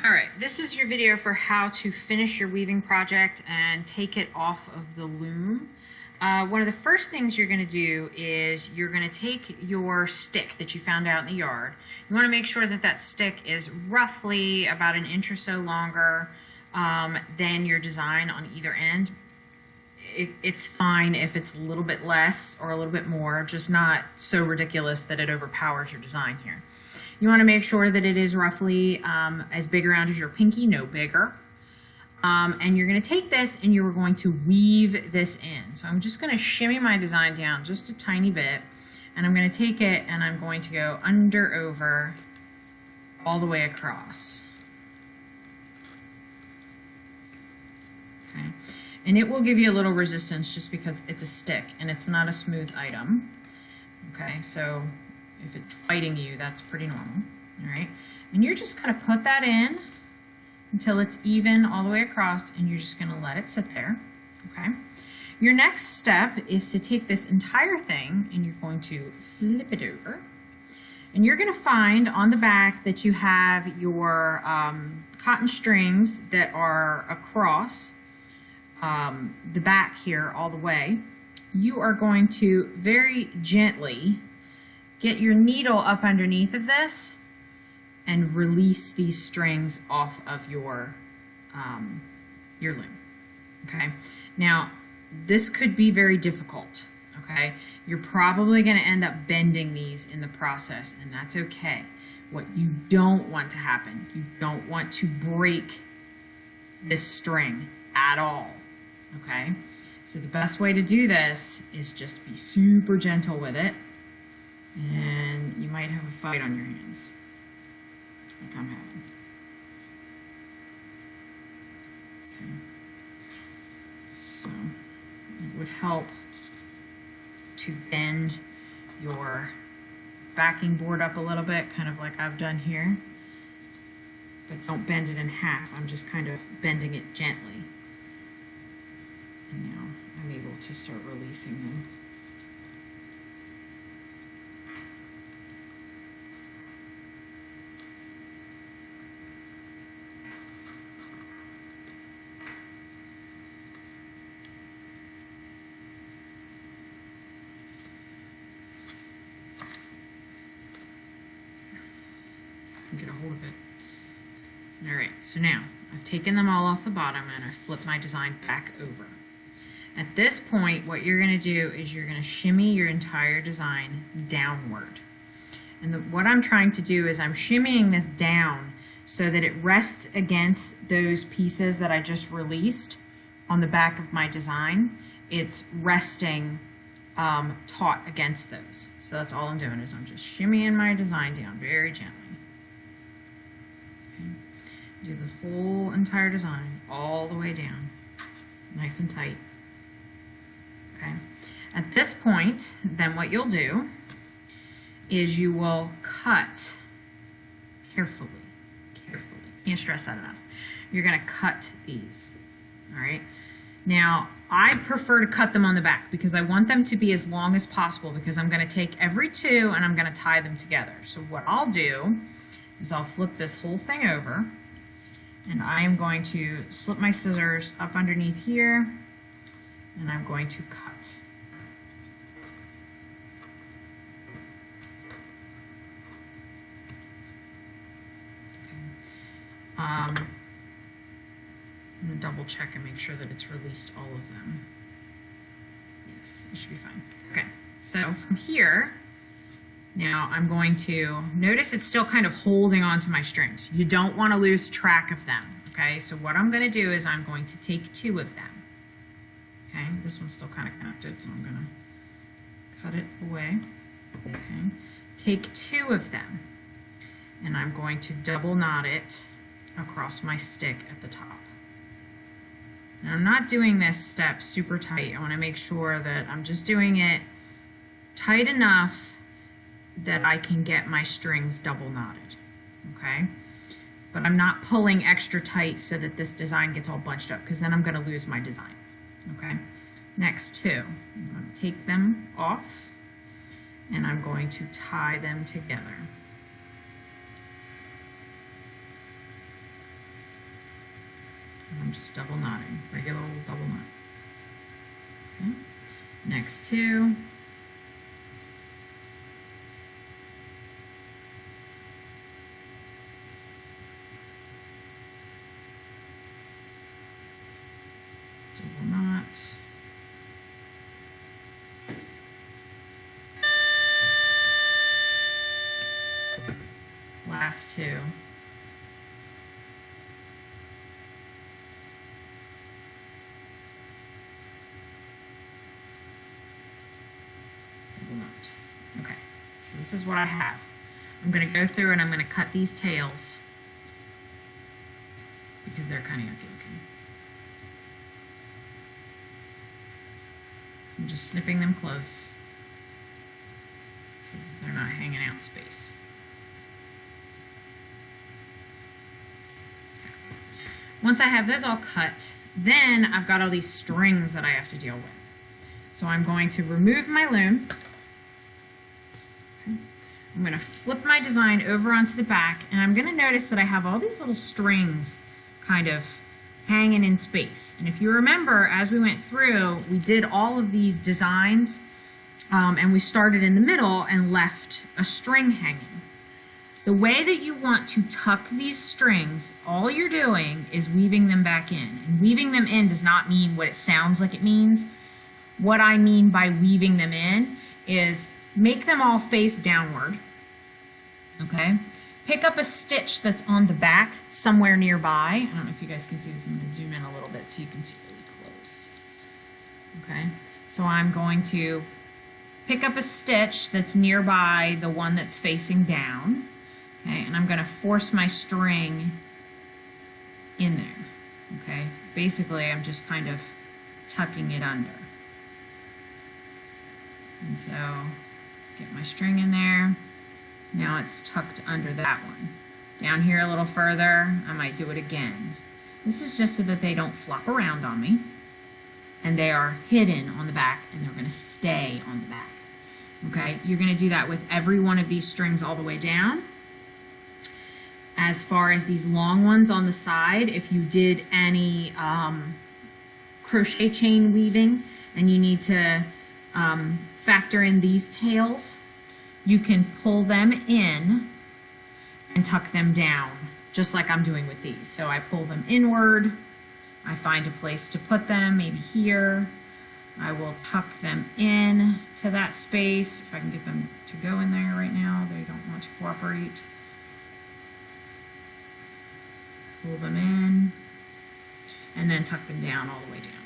Alright, this is your video for how to finish your weaving project and take it off of the loom. One of the first things you're going to do is you're going to take your stick that you found out in the yard. You want to make sure that that stick is roughly about an inch or so longer than your design on either end. It's fine if it's a little bit less or a little bit more, just not so ridiculous that it overpowers your design here. You want to make sure that it is roughly as big around as your pinky, no bigger. And you're going to take this and you're going to weave this in. So I'm just going to shimmy my design down just a tiny bit. And I'm going to take it and I'm going to go under, over, all the way across. Okay. And it will give you a little resistance just because it's a stick and it's not a smooth item. Okay, so if it's fighting you, that's pretty normal. All right, and you're just going to put that in until it's even all the way across, and you're just going to let it sit there. Okay. Your next step is to take this entire thing and you're going to flip it over, and you're going to find on the back that you have your cotton strings that are across the back here all the way. You are going to very gently get your needle up underneath of this and release these strings off of your loom. Okay. Now, this could be very difficult. Okay. You're probably going to end up bending these in the process, and that's okay. What you don't want to happen, you don't want to break this string at all. Okay. So the best way to do this is just be super gentle with it. And you might have a fight on your hands, like I'm having. Okay. So it would help to bend your backing board up a little bit, kind of like I've done here. But don't bend it in half. I'm just kind of bending it gently. And now I'm able to start releasing them. Get a hold of it. Alright, so now I've taken them all off the bottom and I've flipped my design back over. At this point, what you're going to do is you're going to shimmy your entire design downward. And what I'm trying to do is I'm shimmying this down so that it rests against those pieces that I just released on the back of my design. It's resting taut against those. So that's all I'm doing is I'm just shimmying my design down very gently. Do the whole entire design all the way down, nice and tight. Okay. At this point, then what you'll do is you will cut carefully. Can't stress that enough. You're going to cut these. All right. Now, I prefer to cut them on the back because I want them to be as long as possible, because I'm going to take every two and I'm going to tie them together. So what I'll do is I'll flip this whole thing over. And I am going to slip my scissors up underneath here, and I'm going to cut. Okay. I'm going to double check and make sure that it's released all of them. Yes, it should be fine. Okay, so from here, now I'm going to notice it's still kind of holding onto my strings. You don't want to lose track of them. Okay, so what I'm going to do is I'm going to take two of them. Okay, this one's still kind of connected, so I'm going to cut it away. Okay, take two of them, and I'm going to double knot it across my stick at the top. Now I'm not doing this step super tight. I want to make sure that I'm just doing it tight enough that I can get my strings double knotted, okay? But I'm not pulling extra tight so that this design gets all bunched up, because then I'm going to lose my design, okay? Next two, I'm going to take them off and I'm going to tie them together. just double knotting, regular old double knot. Okay. Next two. Double knot. Last two. Double knot. Okay, so this is what I have. I'm going to go through and I'm going to cut these tails because they're kind of yucky looking. I'm just snipping them close so that they're not hanging out in space. Okay. Once I have those all cut, then I've got all these strings that I have to deal with. So I'm going to remove my loom. Okay. I'm going to flip my design over onto the back, and I'm going to notice that I have all these little strings kind of hanging in space. And if you remember, as we went through, we did all of these designs and we started in the middle and left a string hanging. The way that you want to tuck these strings, all you're doing is weaving them back in. And weaving them in does not mean what it sounds like it means. What I mean by weaving them in is make them all face downward, okay? Pick up a stitch that's on the back somewhere nearby. I don't know if you guys can see this. I'm going to zoom in a little bit so you can see really close. Okay, so I'm going to pick up a stitch that's nearby the one that's facing down. Okay, and I'm going to force my string in there. Okay, basically I'm just kind of tucking it under. And so get my string in there. Now it's tucked under that one. Down here a little further, I might do it again. This is just so that they don't flop around on me, and they are hidden on the back, and they're going to stay on the back. Okay, you're going to do that with every one of these strings all the way down. As far as these long ones on the side, if you did any crochet chain weaving and you need to factor in these tails, you can pull them in and tuck them down, just like I'm doing with these. So I pull them inward, I find a place to put them, maybe here. I will tuck them in to that space, if I can get them to go in there right now. They don't want to cooperate. Pull them in, and then tuck them down all the way down.